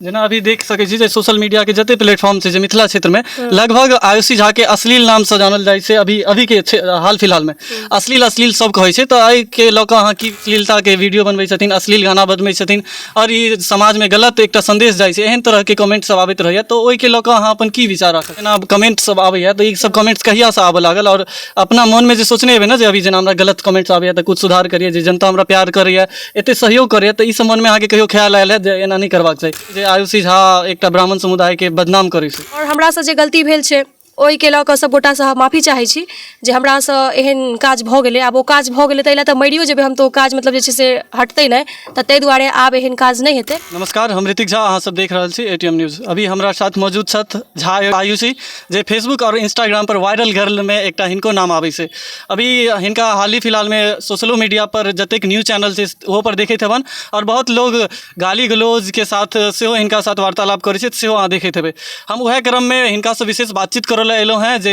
जेना अभी देख सकै छी जे सोशल मीडिया के जते प्लेटफॉर्म छै जे मिथिला क्षेत्र में लगभग आयुषी झा के अश्लील नाम से जानल जाइ छै। अभी के हाल फिलहाल में अश्लील सब कहै छै, तो एहि के लऽ कऽ अहाँ की अश्लीलता के वीडियो बनबै छथिन, अश्लील गाना बनबै छथिन और ई समाज में गलत एकटा संदेश जाइ छै, एहन तरह के कमेंट सब आबैत रहैया, तो ओहि के लऽ कऽ अहाँ अपन की विचार राखब? जेना कमेंट सब आबैया तो ई सब कमेंट्स कहिया से आबऽ लागल और अपना मन में जे सोचने हेबै ना जे अभी जेना हमरा गलत कमेंट्स आबैया तो कुछ सुधार करिए, जे जनता हमरा प्यार करैया, एते सहयोग करैया, तो ई सब मन में अहाँके कहियो ख्याल आयल है जे एना नहीं करबाक चाही जे आयुषी झा एकटा ब्राह्मण समुदाय के बदनाम करै छै? और हमरा से जे गलती भेल छै ओहि के लऽ कऽ सब गोटा से माफी चाहै छी जे हमरा से एहन काज भऽ गेलै। आब ओ काज भऽ गेलै ताहि लए तऽ मरियो जेबै हम, तो ओ काज मतलब जे छै से हटतै नहि, तऽ ताहि दुआरे आब एहन काज नहीं हेतै। नमस्कार, हम ऋतिक झा, अहाँ सब देख रहल छी एटीएम न्यूज। अभी हमरा साथ मौजूद छथि झा आयुषी, जे फेसबुक और इंस्टाग्राम पर वायरल गर्ल में एकटा हिनको नाम आबै छै। अभी हिनका हाल ही फिलहाल में सोशलो मीडिया पर जतेक न्यूज चैनल छै ओहो पर देखैत हेबन, और बहुत लोग गाली गलौज के साथ सेहो हिनका साथ वार्तालाप करै छै, सेहो अहाँ देखैत हेबै। हम उएह क्रम में हिनका से विशेष बातचीत करऽ लए एलहुँ हैं जे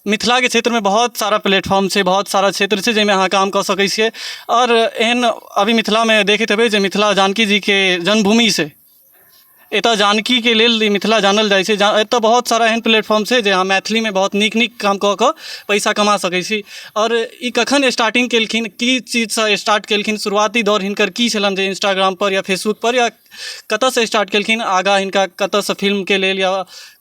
मिथिला के क्षेत्र में बहुत सारा प्लेटफॉर्म छै, बहुत सारा क्षेत्र छै जाहिमे अहाँ काम कऽ सकै छियै, और एहन अभी मिथिला में देखैत हेबै जे मिथिला जानकी जी के जन्मभूमि से एतऽ जानकी के लेल ई मिथिला जानल जाइ छै। एतऽ बहुत सारा एहन प्लेटफॉर्म छै जे अहाँ मैथिली में बहुत नीक नीक काम कऽ कऽ पैसा कमा सकै छी। और ई कखन स्टार्टिंग केलखिन, की चीजसँ स्टार्ट केलखिन, शुरुआती दौर हिनकर की छलनि जे इंस्टाग्राम पर या फेसबुक पर, या कतऽसँ स्टार्ट केलखिन, आगाँ हिनका कतऽसँ फिल्म के लेल या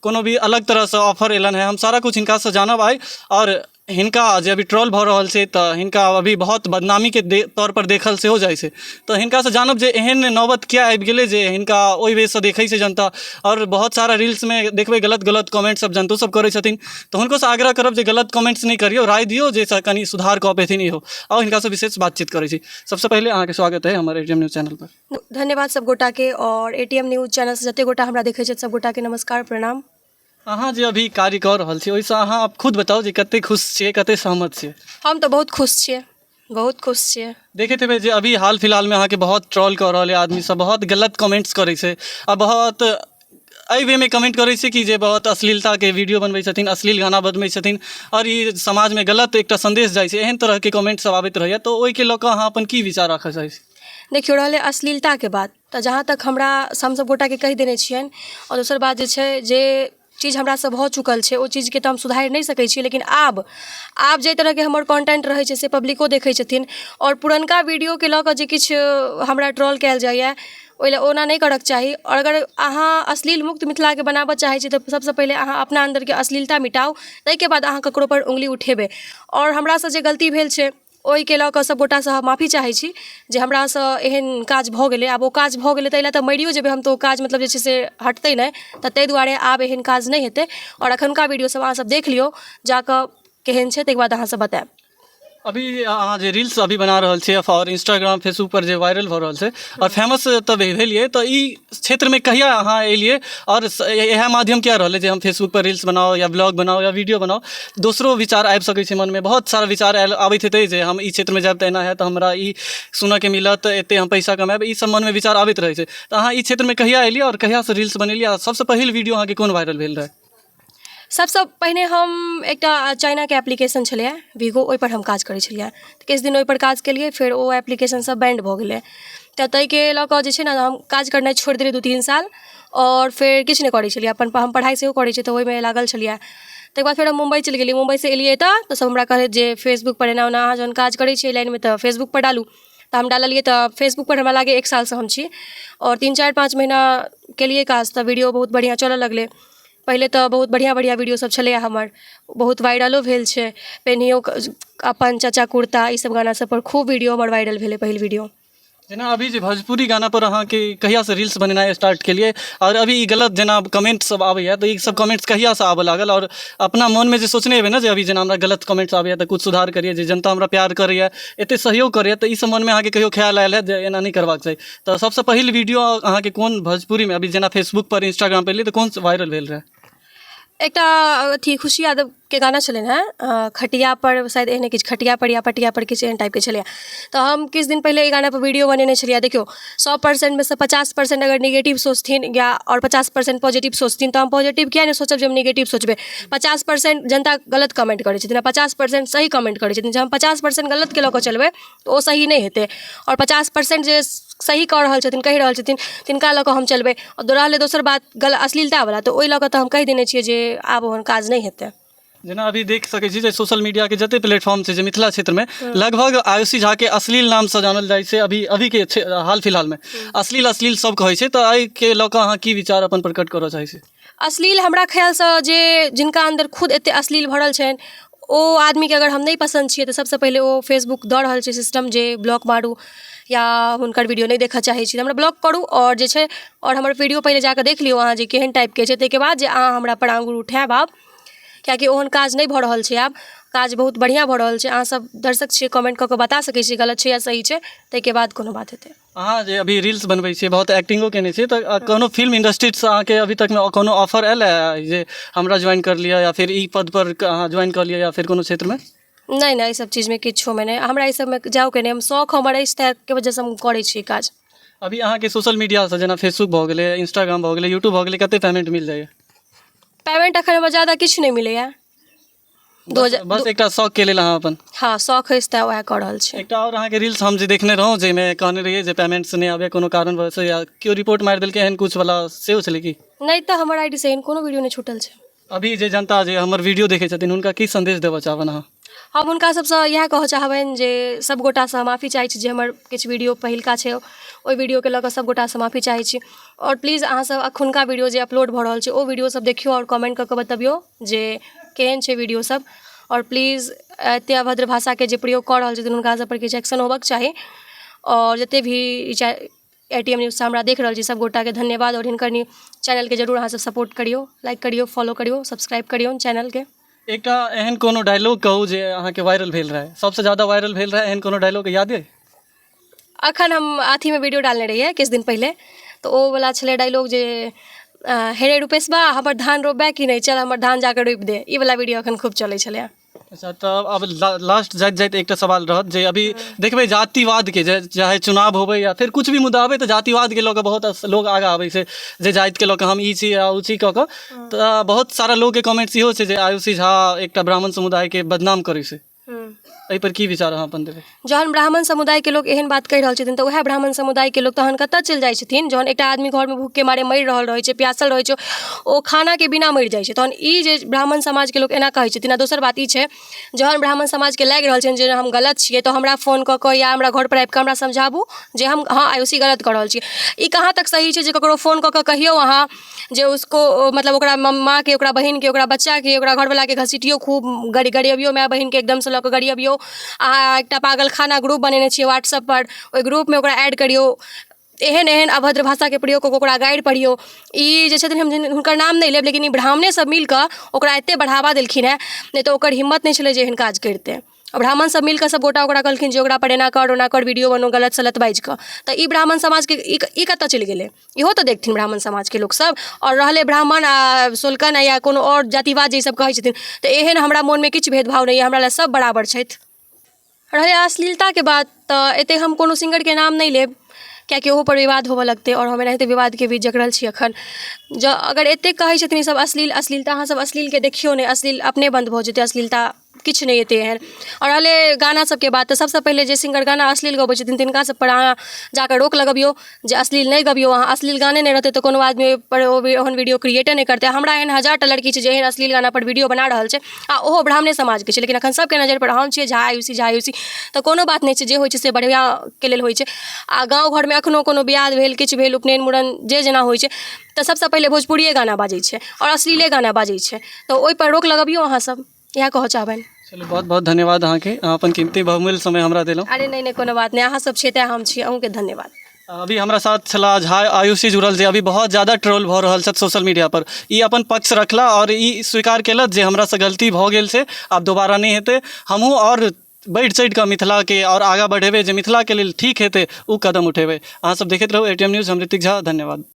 कोनो भी अलग तरहसँ ऑफर एलनि हैं, हम सारा कुछ हिनकासँ जानब आइ। और हिनका जे अभी ट्रोल भऽ रहल छै तऽ हिनका अभी बहुत बदनामी के तौर पर देखल सेहो जाइ छै, तऽ हिनकासँ जानब जे एहन नौबत किया आबि गेलै जे हिनका ओहि वेसँ देखै छै जनता, और बहुत सारा रील्स में देखबै गलत गलत कमेंट सब जनतो सब करै छथिन, तऽ हुनकोसँ आग्रह करब जे गलत कमेंट्स नहीं करियौ, राय दियौ जाहिसँ कनि सुधार कऽ पेथिन इहो। और हिनकासँ विशेष बातचीत करै छी। सबसँ पहले अहाँके स्वागत है हमारे एटीएम न्यूज चैनल पर। धन्यवाद सब गोटा के, और एटीएम न्यूज चैनल से जते गोटा हमरा देखै छथि सब गोटा के नमस्कार प्रणाम। अहाँ जे अभी कार्य कऽ रहल छी ओहिसँ अहाँ खुद बताउ जे कते खुश छियै, कते सहमत छियै? हम तो बहुत खुश छियै, बहुत खुश छियै। देखैत हेबै जे अभी हाल फिलहाल में अहाँके बहुत ट्रोल कऽ रहल है आदमी सब, बहुत गलत कमेंट्स करै छै, आ बहुत एहि वे में कमेंट करै छै कि जे बहुत अश्लीलता के वीडियो बनबै छथिन, अश्लील गाना बनबै छथिन, और ई समाज में गलत एकटा संदेश जाइ छै, एहन तरह के कमेंट सब आबैत रहैया, तो ओहि के लऽ कऽ अहाँ अपन की विचार राखऽ चाहै छी? देखियो रहलै अश्लीलता के बात, तऽ जहाँ तक हमरा हम सब गोटा के कहि देने छियनि, और दोसर बात जे छै जे चीज हमरा से भऽ चुकल छै ओ चीज के तऽ हम सुधारि नहीं सकै छी, लेकिन आब जे तरह के हमर कंटेंट रहै छै से पब्लिको देखै छथिन, और पुरनका वीडियो के लऽ कऽ जे किछु हमरा ट्रोल कयल जाइए ओहि लए ओना नहीं करक चाही। और अगर अहाँ अश्लील मुक्त मिथिला के बनाबऽ चाहै छी तऽ सबसँ पहिले अहाँ अपना अंदर के अश्लीलता मिटाउ, ताहिके बाद अहाँ ककरो पर उंगली उठेबै। और हमरा से जे गलती भेल छै ओहि के लऽ कऽ सब गोटा से माफी चाहै छी जे हमरा से एहन काज भऽ गेलै। आब ओ काज भऽ गेलै ताहि लए तऽ मरियो जेबै हम, तो ओ काज मतलब जे छै से हटतै नहि, तऽ ताहि दुआरे आब एहन काज नहीं हेतै। और एखुनका वीडियो सब अहाँ सब देख लियौ जाकऽ केहन छै, ताहिके बाद अहाँ सब बतायब। अभी अहाँ जे रील्स अभी बना रहल छियै और इंस्टाग्राम फेसबुक पर जे वायरल भऽ रहल छै और फेमस तऽ भेलियै, तऽ ई क्षेत्र में कहिया अहाँ एलियै, और इएह माध्यम क्या रहलै जे हम फेसबुक पर रील्स बनाओ या ब्लॉग बनाओ या वीडियो बनाओ, दोसरो विचार आबि सकै छै मन में, बहुत सारा विचार आबैत हेतै जे हम ई क्षेत्र में जायब तऽ एना है, तऽ हमरा ई सुनऽ के मिलत, एते हम पैसा कमाएब, ई सब मन में विचार आबैत रहै छै। तऽ अहाँ ई क्षेत्र में कहिया एलियै और कहियासँ रील्स बनेलियै? सबसँ पहिल वीडियो अहाँके कोन वायरल भेल रहै? सबसँ पहिने हम एकटा चाइना के एप्लीकेशन छलै वीगो, ओहि पर हम काज करै छलियै, तऽ किछु दिन ओहि पर काज केलियै, फेर ओ एप्लीकेशन सब बैंड भऽ गेलै, तऽ ताहिके लऽ कऽ जे छै ने हम काज करनाइ छोड़ि देलियै 2-3 साल, और फेर किछु नहीं करै छलियै, अपन हम पढ़ाई सेहो करै छियै तऽ ओहिमे लागल छलियै। ताहिके बाद फेर हम मुंबई चलि गेलियै, मुंबई से एलियै तऽ सब हमरा कहै जे फेसबुक पर एना ओना अहाँ जहन काज करै छियै लाइन में तऽ फेसबुक पर डालू, तऽ हम डाललियै, तऽ फेसबुक पर हमरा लागै 1 सालसँ हम छी, और 3-4-5 महीना केलियै काज, तऽ वीडियो बहुत बढ़िआँ चलऽ लगलै। पहिले तऽ बहुत बढ़िया बढ़िया वीडियो सब छलैए हमर, बहुत वायरलो भेल छै, पेनियो अपन चाचा कुर्ता ई सब गाना सब पर खूब वीडियो हमर वायरल भेलै पहिल वीडियो। जेना अभी जे भोजपुरी गाना पर अहाँके कहियासँ रील्स बनेनाइ स्टार्ट केलियै, और अभी ई गलत जेना कमेंट सब आबैया, तऽ ई सब कमेंट्स कहियासँ आबऽ लागल, और अपना मन में जे सोचने हेबै ना जे अभी जेना हमरा गलत कमेंट्स आबैया तऽ कुछ सुधार करिए, जे जनता हमरा प्यार करैया, एते सहयोग करैया, तऽ ई सब मन में अहाँके कहियो ख्याल आयल है जे एना नहीं करबाक चाही? तऽ सबसँ पहिल वीडियो अहाँके कोन भोजपुरी में, अभी जेना फेसबुक पर इंस्टाग्राम पर एलियै, तऽ कोन वायरल भेल रहै? एकटा अथी खुशी यादव के गाना छलै हँ खटिया पर शायद एहने किछु खटिया पर या पटिया पर किछु एहन टाइपके छलै। तऽ हम किछु दिन पहिले ई गाना पर वीडियो बनेने छलियै। देखियो 100% में से 50% अगर निगेटिव सोचथिन या और 50% पॉजिटिव सोचथिन तऽ हम पॉजिटिव किया नहि सोचब जे हम निगेटिव सोचबै। 50% जनता गलत कमेंट करै छथिन आ 50% सही कमेंट करै छथिन। जे हम 50% गलतके लऽ कऽ चलबै तऽ ओ सही नहि हेतै, और 50% जे सही कऽ रहल छथिन कहि रहल छथिन तिनका लऽ कऽ हम चलबै। और रहलै दोसर बात अश्लीलतावला, तऽ ओहि लऽ कऽ तऽ हम कहि देने छियै जे आब ओहन काज नहि हेतै। जेना अभी देख सकै छी जे सोशल मीडिया के जते प्लेटफॉर्म छै जे मिथिला क्षेत्र में लगभग आयुषी झा के अश्लील नाम से जानल जाइ छै। अभी के हाल फिलहाल में अश्लील सब कहै छै, तऽ एहि के लऽ कऽ अहाँ की विचार अपन प्रकट करऽ चाहै छी? अश्लील हमरा ख्यालसँ जे जिनका अन्दर खुद एतेक अश्लील भरल छनि ओ आदमीके अगर हम नहि पसन्द छियै तऽ सबसँ पहिले ओ फेसबुक दऽ रहल छै सिस्टम जे ब्लॉक मारू या हुनकर वीडियो नहि देखऽ चाहै छी हमरा ब्लॉक करू, और जे छै और हमर वीडियो पहिले जाकऽ देख लियौ अहाँ जे केहन टाइपके छै, ताहिके बाद जे अहाँ हमरा पर आँगुर उठायब आब, कियाकि ओहन काज नहि भऽ रहल छै। आब काज बहुत बढ़िआँ भऽ रहल छै। अहाँ सब दर्शक छियै, कमेंट कऽ कऽ बता सकै छियै गलत छै या सही छै, ताहिके बाद कोनो बात हेतै। अहाँ जे अभी रील्स बनबै छियै, बहुत एक्टिंगो केने छियै, तऽ कोनो फिल्म इंडस्ट्रीसँ अहाँके अभी तक में कोनो ऑफर आयल है जे हमरा ज्वाइन कर लिअ या फिर ई पद पर अहाँ ज्वाइन कर लिअ या फिर कोनो क्षेत्र में? नहीं नहीं, ई सब चीजमे किछो में नहीं, हमरा ई सबमे जाओ के नहीं, हम शौक हमर अछि ताहिके वजहसँ हम करै छी काज। अभी अहाँके सोशल मीडियासँ जेना फेसबुक भऽ गेलै, इंस्टाग्राम भऽ गेलै, यूट्यूब भऽ गेलै, कते पेमेंट मिल जाइए? पेमेंट एखन हमरा ज़्यादा किछु नहीं मिलैए। बस एकटा शौक के लेल अहाँ अपन? हाँ, शौक अछि तऽ वएह कऽ रहल छी। एकटा और अहाँके रील्स हम जे देखने रहौं जाहिमे कहने रहियै जे पेमेंट्स नहीं आबै कोनो कारणवश या केओ रिपोर्ट मारि देलकै एहन कुछ वाला सेहो छलै की? नहीं तऽ हमर आईडी से एहन कोनो वीडियो नहीं छूटल छै। अभी जे जनता जे हमर वीडियो देखै छथिन हुनका की संदेश देबऽ चाहबनि अहाँ? हम हुनका सबसँ इएह कहऽ चाहबनि जे सब गोटासँ माफ़ी चाहै छी जे हमर किछु वीडियो पहिलका छै ओहि वीडियोके लऽ कऽ सब गोटासँ माफ़ी चाहै छी। और प्लीज अहाँ सब अखुनका वीडियो जे अपलोड भऽ रहल छै ओ वीडियो सब देखियौ और कमेंट कऽ कऽ बतबियौ जे केहन छै वीडियो सब। और प्लीज एते अभद्र भाषाके जे प्रयोग कऽ रहल छथिन हुनका सब पर किछु एक्शन होबक चाही। और जते भी ATM न्यूज़ से हमरा देख रहल छी सब गोटाके धन्यवाद, और हिनकर चैनलके जरूर अहाँ सब सपोर्ट करियौ, लाइक करियौ, फॉलो करियौ, सब्सक्राइब करियौ चैनलके। एकटा एहन कोनो डायलॉग कहू जे अहाँके वायरल भेल रहै, सबसँ ज़्यादा वायरल भेल रहै, एहन कोनो डायलॉग याद अइ? अखन हम अथीमे वीडियो डालने रहियै किछु दिन पहिले, तऽ ओ वाला छलै डायलॉग जे हे रे रूपेशबा हमर धान रोपबै कि नहीं, चल हमर धान जाकर रोपि दे, ई वाला वीडियो अखन खूब चलै छलै। अच्छा, तऽ अब लास्ट जाइत एकटा सवाल रहत जे अभी देखबै जातिवादके चाहे चुनाव होबै या फिर कुछ भी मुद्दा आबै तऽ जातिवादके लऽ कऽ बहुत लोग आगाँ आबै छै जे जातिके लऽ कऽ हम ई छी या ऊ छी कऽ कऽ, तऽ बहुत सारा लोगके कमेंट इहो छै जे आयुषी झा एकटा ब्राह्मण समुदायके बदनाम करै छै, एहि पर की विचार अहाँ अपन देबै? जहन ब्राह्मण समुदायके लोग एहन बात कहि रहल छथिन तऽ उएह ब्राह्मण समुदायके लोग तहन कतऽ चलि जाइ छथिन? जहन एकटा आदमी घरमे भूखके मारे मरि रहल रहै छै, प्यासल रहै छै, ओ खानाके बिना मरि जाइ छै, तहन ई जे ब्राह्मण समाजके लोग एना कहै छथिन। आ दोसर बात ई छै जहन ब्राह्मण समाजके लागि रहल छनि जे हम गलत छियै तऽ हमरा फोन कऽ कऽ या हमरा घर पर आबि कऽ हमरा समझाबू जे हम हाँ आयुषी गलत कऽ रहल छी। ई कहाँ तक सही छै जे ककरो फोन कऽ कऽ कहियौ अहाँ जे उसको मतलब ओकरा माँके, ओकरा बहिनके, ओकरा बच्चाके, ओकरा घरवलाके घसीटियौ, खूब गरियबियौ, माय बहिनके एकदमसँ लऽ कऽ गरियबियौ। अहाँ एकटा पागलखाना ग्रुप बनेने छियै व्हाट्सअप पर, ओहि ग्रुपमे ओकरा ऐड करियौ, एहन एहन अभद्र भाषाके प्रयोग कऽ कऽ ओकरा गाइड पढ़ियौ। ई जे छथिन हम हुनकर नाम नहि लेब लेकिन ई ब्राह्मणे सब मिल कऽ ओकरा एतेक बढ़ावा देलखिन हेँ, नहि तऽ ओकर हिम्मत नहि छलै जे एहन काज करितै। ब्राह्मण सब मिल कऽ सब गोटा ओकरा कहलखिन जे ओकरा पर एना कर ओना कर, वीडियो बनो गलत सलत बाजि कऽ। तऽ ई ब्राह्मण समाजके ई कतऽ चलि गेलै? इहो तऽ देखथिन ब्राह्मण समाजके लोकसब। और रहलै ब्राह्मण आ सोलकन या कोनो और जातिवाद जे ई सब कहै छथिन तऽ एहन हमरा मोनमे किछु भेदभाव नहि यऽ, हमरा लए सब बराबर छथि। रहलै अश्लीलताके बात तऽ एतेक हम कोनो सिंगरके नाम नहि लेब कियाकि ओहो पर विवाद होबऽ लगतै, और हम एनाहिते विवादके बीच जकड़ल छी एखन। जँ अगर एतेक कहै छथिन सब अश्लीलता, अहाँ सब अश्लीलके देखियौ नहि, अश्लील अपने बन्द भऽ जेतै, अश्लीलता किछु नहि एतै एहन। और रहलै गाना सबके बात तऽ सबसँ पहिले जे सिंगर गाना अश्लील गबै छथिन तिनका सब पर अहाँ जाकऽ रोक लगबियौ जे अश्लील नहि गबियौ। अहाँ अश्लील गाने नहि रहतै तऽ कोनो आदमी पर ओहन वीडियो क्रिएटे नहि करतै। हमरा एहन 1000टा लड़की छै जे एहन अश्लील गाना पर वीडियो बना रहल छै आ ओहो ब्राह्मणे समाजके छै, लेकिन एखन सबके नजरि पर हम छियै झा आयुषी, तऽ कोनो बात नहि छै, जे होइ छै से बढ़िआँके लेल होइ छै। आ गाँव घरमे एखनो कोनो बियाह भेल, किछु भेल, उपनयन मूड़न जे जेना होइ छै तऽ सबसँ पहिले भोजपुरिये गाना बाजै छै और अश्लीले गाना बाजै छै, तऽ ओहि पर रोक लगबियौ अहाँ सब, इएह कहऽ चाहबनि। चलू बहुत बहुत धन्यवाद अहाँके, अहाँ अपन कीमती बहुमूल्य समय हमरा देलहुँ। अरे नहीं कोनो बात नहीं, अहाँ सब छियै तेँ हम छी, अहूँके धन्यवाद। अभी हमरा साथ छला झा आयुषी जुड़ल जे अभी बहुत ज़्यादा ट्रोल भऽ रहल छथि सोशल मीडिया पर। ई अपन पक्ष रखला और ई स्वीकार केलक जे हमरासँ गलती भऽ गेल छै, आब दोबारा नहीं हेतै। हमहूँ और बढ़ि चढ़ि कऽ मिथिलाके और आगाँ बढ़ेबै, जे मिथिलाके लेल ठीक हेतै ओ कदम उठेबै। अहाँ सब देखैत रहू ATM न्यूज़, हम ऋतिक झा, धन्यवाद।